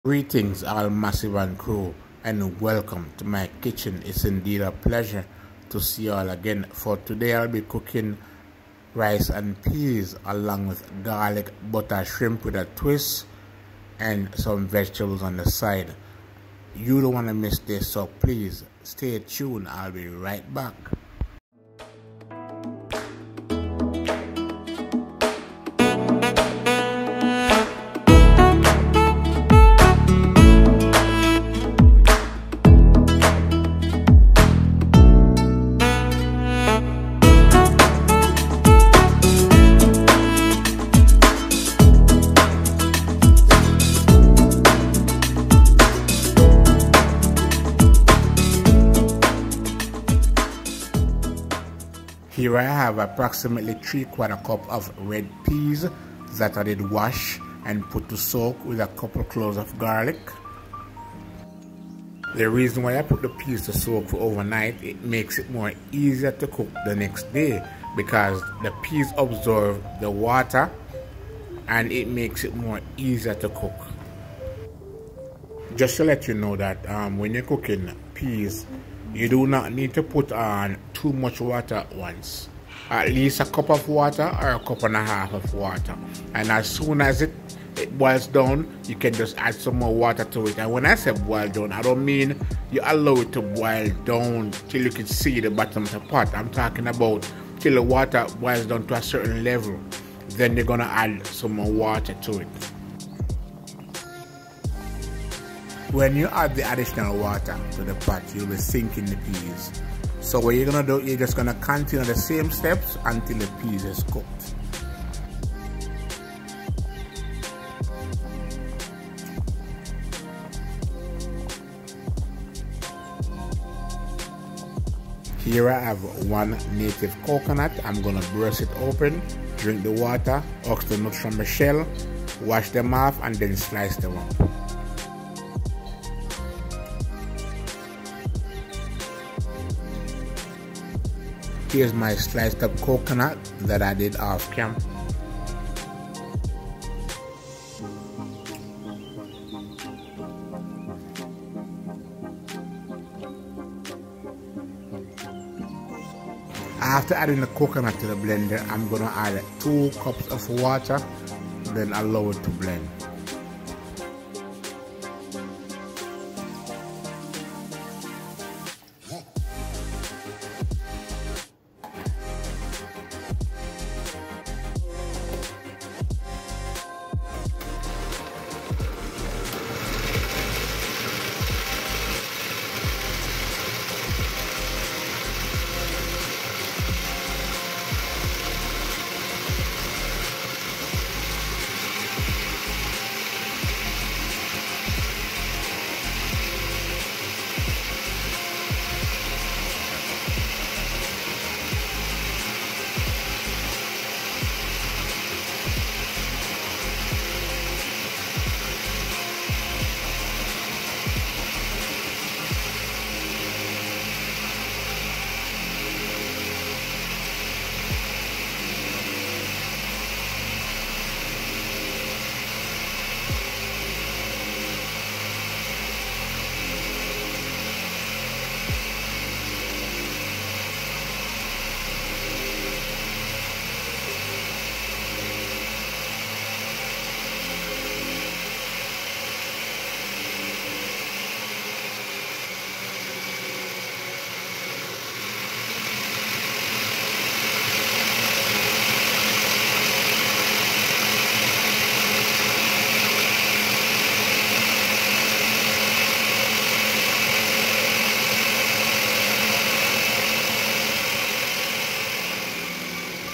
Greetings all massive and crew, and welcome to my kitchen. It's indeed a pleasure to see you all again. For today I'll be cooking rice and peas along with garlic butter shrimp with a twist and some vegetables on the side. You don't want to miss this, so please stay tuned. I'll be right back. Here I have approximately 3/4 cup of red peas that I did wash and put to soak with a couple cloves of garlic. The reason why I put the peas to soak for overnight, it makes it more easier to cook the next day because the peas absorb the water and it makes it more easier to cook. Just to let you know that when you're cooking peas, you do not need to put on too much water at once. At least a cup of water or a cup and a half of water. And as soon as it boils down, you can just add some more water to it. And when I say boil down, I don't mean you allow it to boil down till you can see the bottom of the pot. I'm talking about till the water boils down to a certain level. Then you're gonna add some more water to it. When you add the additional water to the pot, you'll be sinking the peas. So what you're gonna do, you're just gonna continue the same steps until the peas is cooked. Here I have one native coconut. I'm gonna burst it open, drink the water, ox the nuts from the shell, wash them off, and then slice them up. Here's my sliced up coconut that I did off camera. After adding the coconut to the blender, I'm gonna add 2 cups of water, then allow it to blend.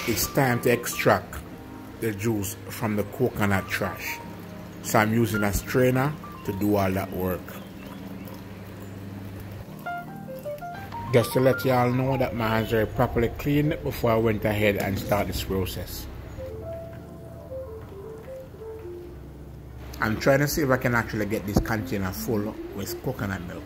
It's time to extract the juice from the coconut trash. So I'm using a strainer to do all that work. Just to let y'all know that my hands are properly clean before I went ahead and start this process. I'm trying to see if I can actually get this container full with coconut milk.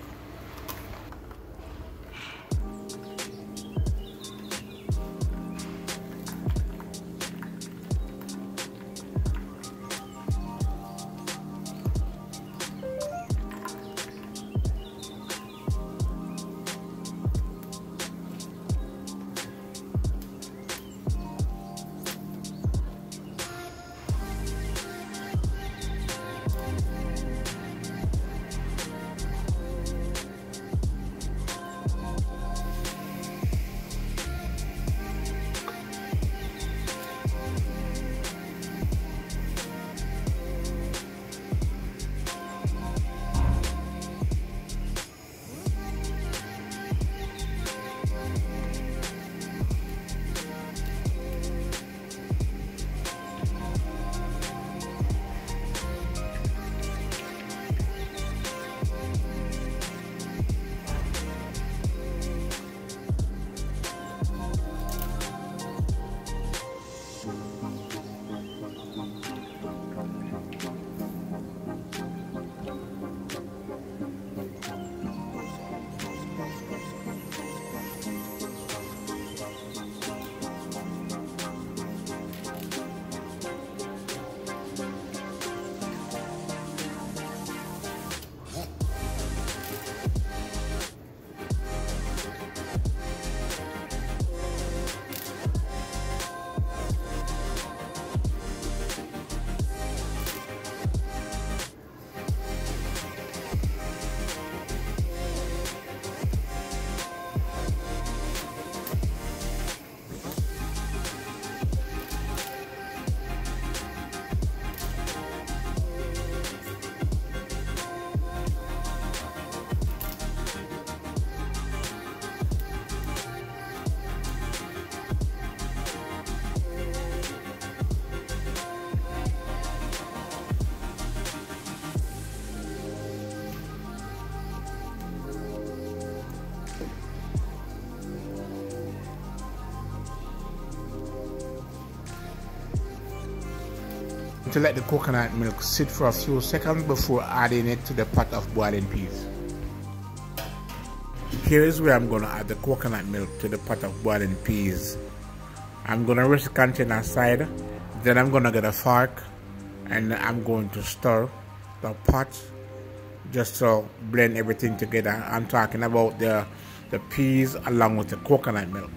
to let the coconut milk sit for a few seconds before adding it to the pot of boiling peas. Here is where I'm going to add the coconut milk to the pot of boiling peas. I'm going to rest the container aside. Then I'm going to get a fork and I'm going to stir the pot just to blend everything together. I'm talking about the peas along with the coconut milk.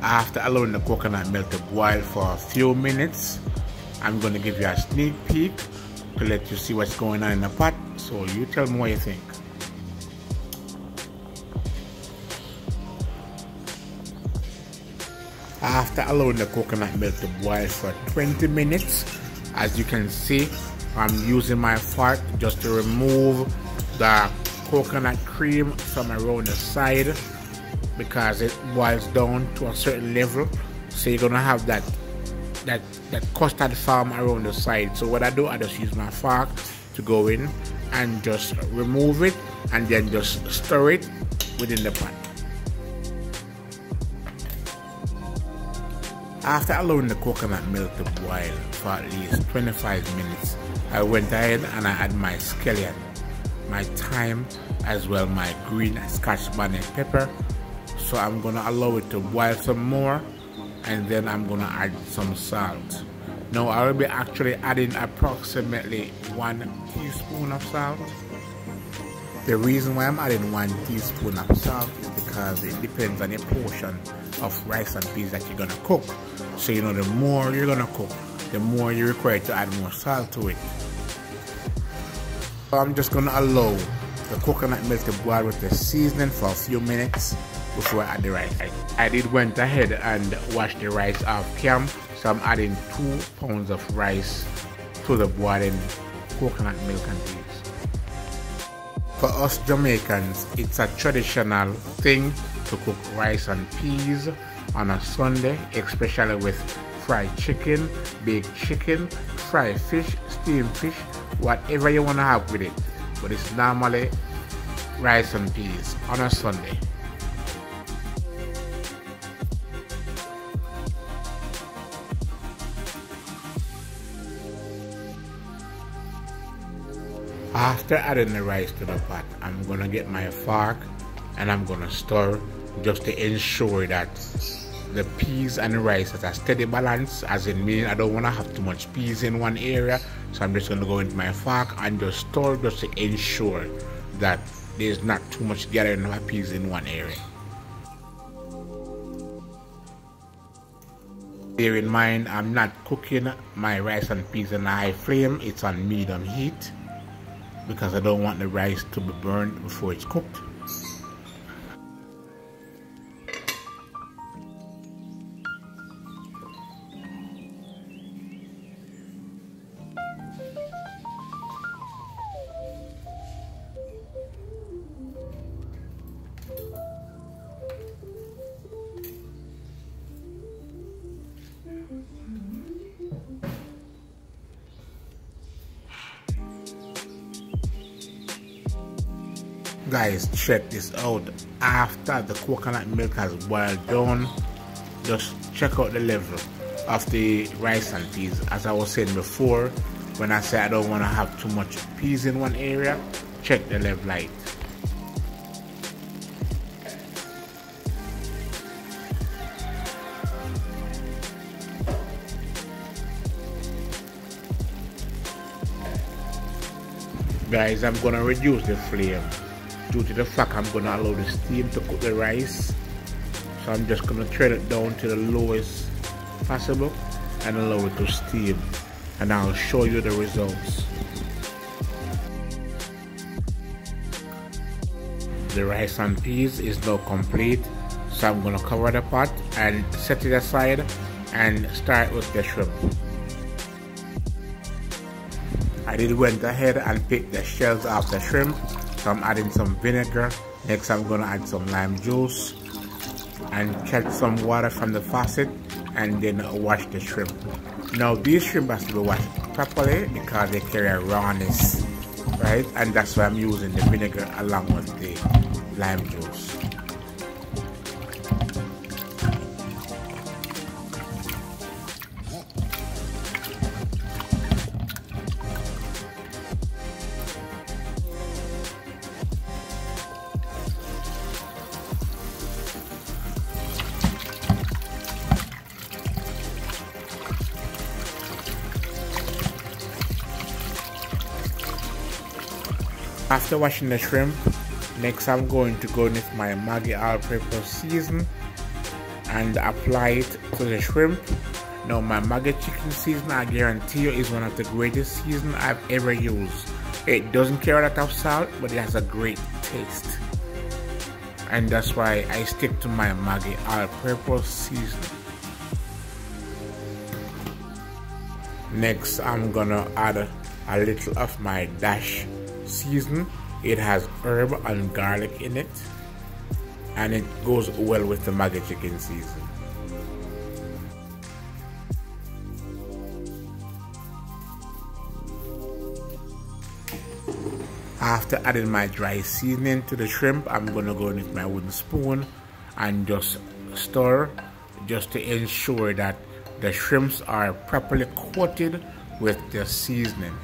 After allowing the coconut milk to boil for a few minutes, I'm going to give you a sneak peek to let you see what's going on in the pot. So you tell me what you think. After allowing the coconut milk to boil for 20 minutes, as you can see, I'm using my fork just to remove the coconut cream from around the side, because it boils down to a certain level, so you're gonna have that custard form around the side. So what I do, I just use my fork to go in and just remove it and then just stir it within the pot. After allowing the coconut milk to boil for at least 25 minutes, I went ahead and I add my scallion, my thyme, as well my green scotch bonnet pepper. So I'm gonna allow it to boil some more, and then I'm gonna add some salt. Now I will be actually adding approximately 1 teaspoon of salt. The reason why I'm adding 1 teaspoon of salt is because it depends on the portion of rice and peas that you're gonna cook. So you know, the more you're gonna cook, the more you're required to add more salt to it. So I'm just gonna allow the coconut milk to boil with the seasoning for a few minutes before I add the rice. I did went ahead and wash the rice off cam, so I'm adding 2 pounds of rice to the boiling coconut milk and peas. For us Jamaicans, it's a traditional thing to cook rice and peas on a Sunday, especially with fried chicken, baked chicken, fried fish, steamed fish, whatever you want to have with it. But it's normally rice and peas on a Sunday. After adding the rice to the pot, I'm gonna get my fork and I'm gonna stir just to ensure that the peas and the rice has a steady balance, as in meaning I don't want to have too much peas in one area. So I'm just gonna go into my fork and just stir just to ensure that there's not too much gathering of peas in one area. Bear in mind, I'm not cooking my rice and peas on a high flame, it's on medium heat, because I don't want the rice to be burned before it's cooked. Guys, check this out. After the coconut milk has boiled down, just check out the level of the rice and peas. As I was saying before, when I say I don't want to have too much peas in one area, check the level light. Guys, I'm gonna reduce the flame due to the fact I'm gonna allow the steam to cook the rice. So I'm just gonna turn it down to the lowest possible and allow it to steam, and I'll show you the results. The rice and peas is now complete, so I'm gonna cover the pot and set it aside and start with the shrimp. I did went ahead and pick the shells off the shrimp. So I'm adding some vinegar. Next I'm gonna add some lime juice and catch some water from the faucet and then wash the shrimp. Now these shrimp has to be washed properly because they carry a rawness, right? And that's why I'm using the vinegar along with the lime juice. After washing the shrimp, next I'm going to go with my Maggi all-purpose season and apply it to the shrimp. Now my Maggi chicken season, I guarantee you, is one of the greatest season I've ever used. It doesn't carry a lot of salt, but it has a great taste. And that's why I stick to my Maggi all-purpose season. Next I'm gonna add a little of my dash season. It has herb and garlic in it, and it goes well with the Maggi chicken season. After adding my dry seasoning to the shrimp, I'm gonna go in with my wooden spoon and just stir, just to ensure that the shrimps are properly coated with the seasoning.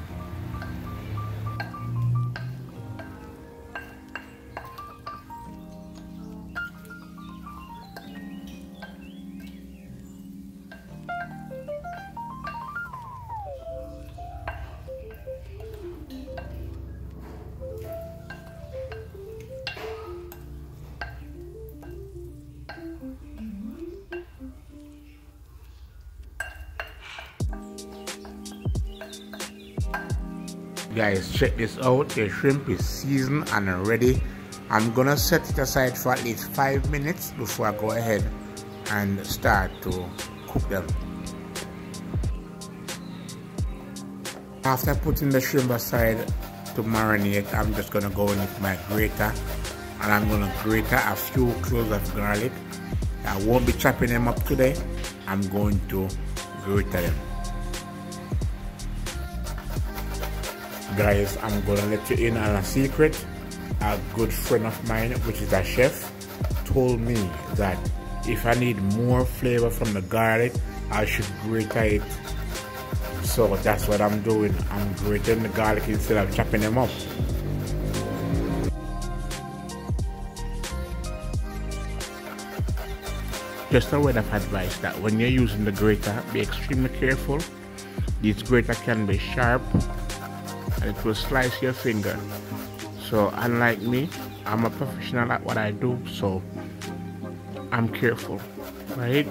Guys, check this out. The shrimp is seasoned and ready. I'm gonna set it aside for at least 5 minutes before I go ahead and start to cook them. After putting the shrimp aside to marinate, I'm just gonna go in with my grater and I'm gonna grate a few cloves of garlic. I won't be chopping them up today. I'm going to grate them. Guys, I'm gonna let you in on a secret. A good friend of mine, which is a chef, told me that if I need more flavor from the garlic, I should grate it. So that's what I'm doing. I'm grating the garlic instead of chopping them up. Just a word of advice that when you're using the grater, be extremely careful. This grater can be sharp and it will slice your finger. So unlike me, I'm a professional at what I do, so I'm careful, right?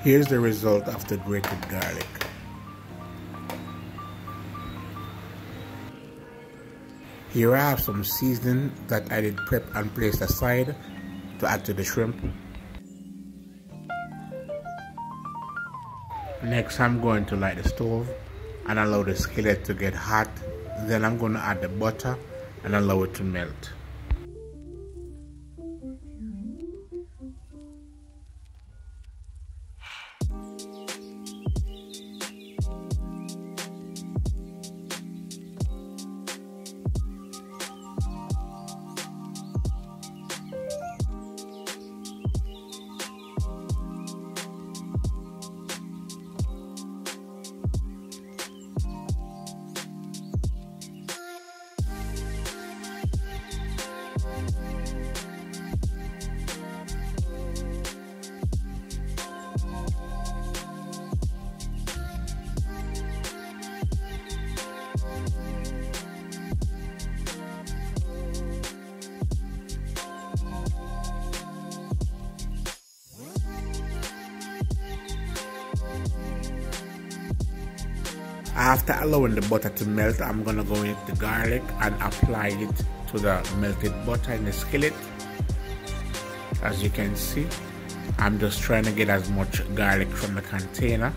Here's the result of the grated garlic. Here I have some seasoning that I did prep and placed aside. to add to the shrimp. Next, I'm going to light the stove and allow the skillet to get hot. Then I'm going to add the butter and allow it to melt. After allowing the butter to melt, I'm gonna go with the garlic and apply it to the melted butter in the skillet. As you can see, I'm just trying to get as much garlic from the container.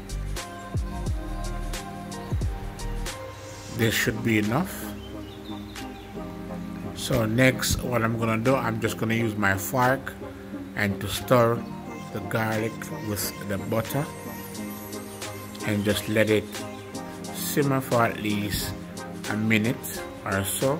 This should be enough. So next, what I'm gonna do, I'm just gonna use my fork and to stir the garlic with the butter and just let it simmer for at least a minute or so.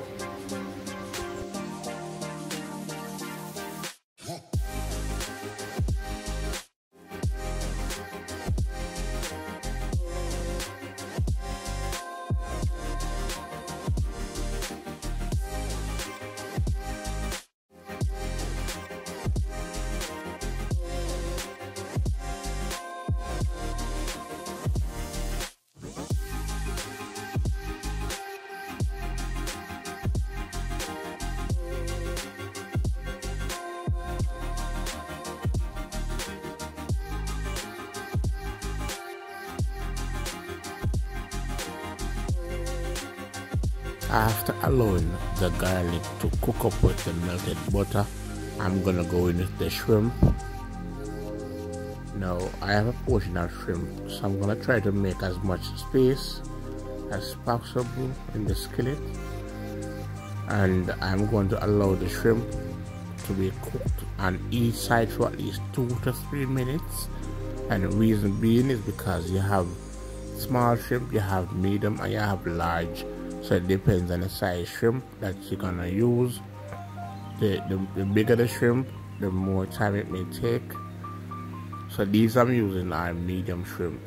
After allowing the garlic to cook up with the melted butter, I'm gonna go in with the shrimp. Now I have a portion of shrimp, so I'm gonna try to make as much space as possible in the skillet, and I'm going to allow the shrimp to be cooked on each side for at least 2 to 3 minutes. And the reason being is because you have small shrimp, you have medium, and you have large. So it depends on the size shrimp that you're gonna use. The bigger the shrimp, the more time it may take. So these I'm using are medium shrimp.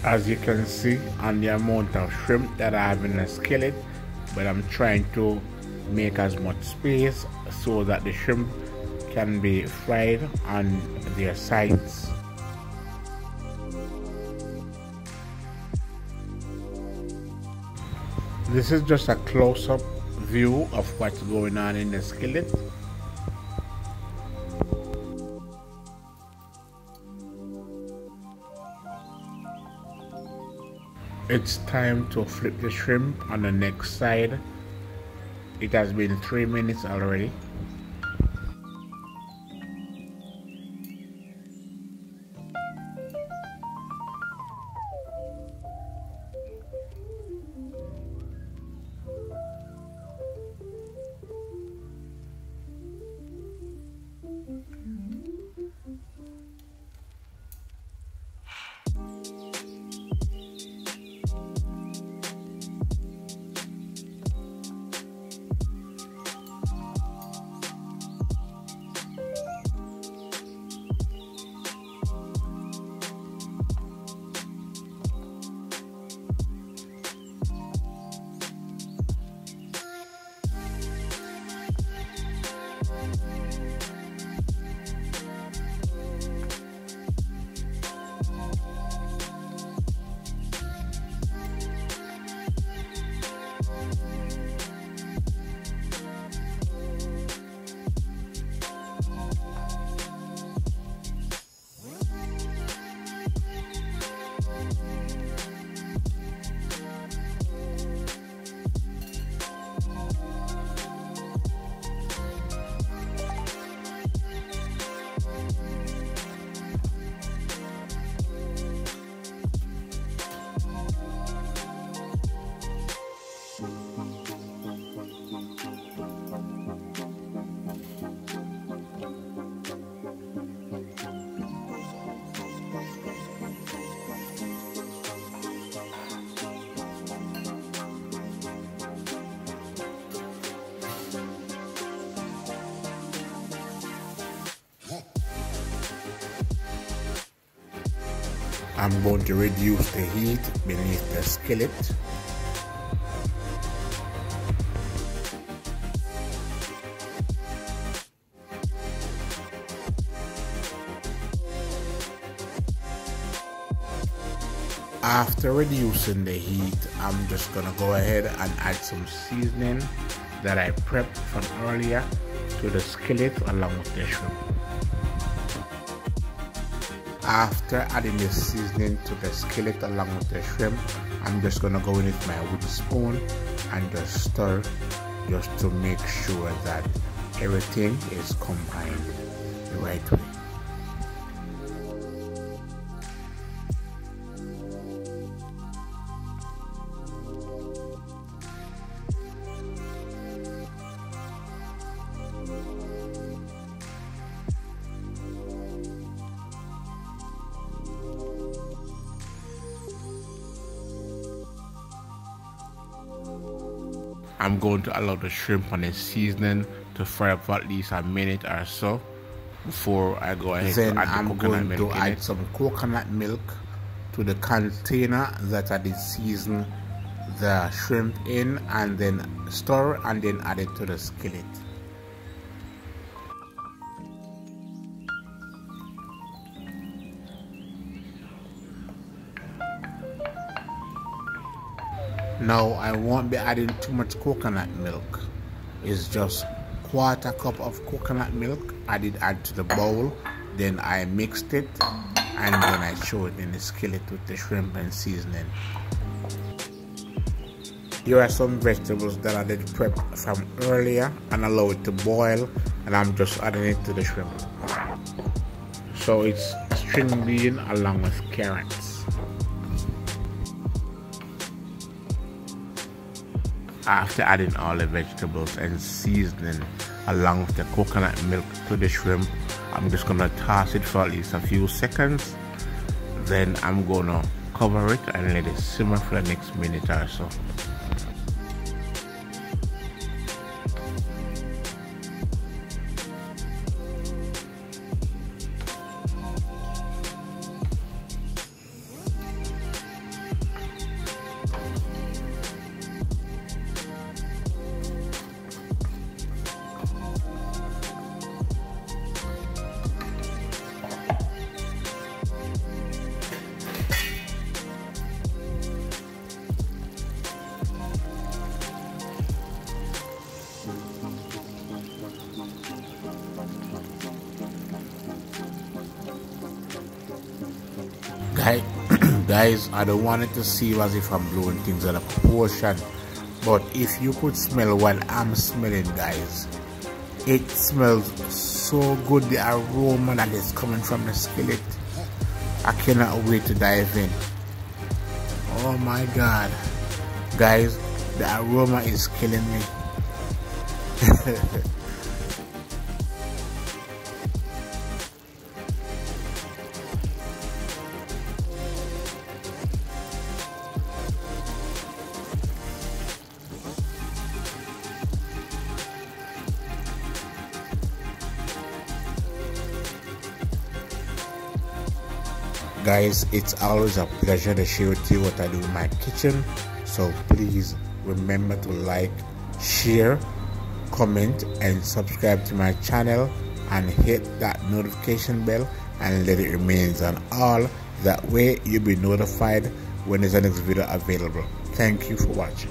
As you can see on the amount of shrimp that I have in the skillet, but I'm trying to make as much space so that the shrimp can be fried on their sides. This is just a close-up view of what's going on in the skillet. It's time to flip the shrimp on the next side. It has been 3 minutes already. I'm going to reduce the heat beneath the skillet. After reducing the heat, I'm just gonna go ahead and add some seasoning that I prepped from earlier to the skillet along with the shrimp. After adding the seasoning to the skillet along with the shrimp, I'm just gonna go in with my wooden spoon and just stir, just to make sure that everything is combined the right way. I'm going to allow the shrimp and the seasoning to fry up for at least a minute or so before I go ahead to add the coconut milk. Then I'm going to add some coconut milk to the container that I did season the shrimp in, and then stir and then add it to the skillet. Now I won't be adding too much coconut milk. It's just quarter cup of coconut milk I did add to the bowl. Then I mixed it and then I showed it in the skillet with the shrimp and seasoning. Here are some vegetables that I did prep from earlier and allow it to boil, and I'm just adding it to the shrimp. So it's string bean along with carrots. After adding all the vegetables and seasoning along with the coconut milk to the shrimp, I'm just gonna toss it for at least a few seconds. Then I'm gonna cover it and let it simmer for the next minute or so. Guys, guys, I don't want it to seem as if I'm blowing things out of proportion, but if you could smell what I'm smelling, guys, it smells so good. The aroma that is coming from the skillet, I cannot wait to dive in. Oh my god, guys, the aroma is killing me. Guys, it's always a pleasure to share with you what I do in my kitchen. So please remember to like, share, comment, and subscribe to my channel, and hit that notification bell and let it remain on all. That way you'll be notified when there's a next video available. Thank you for watching.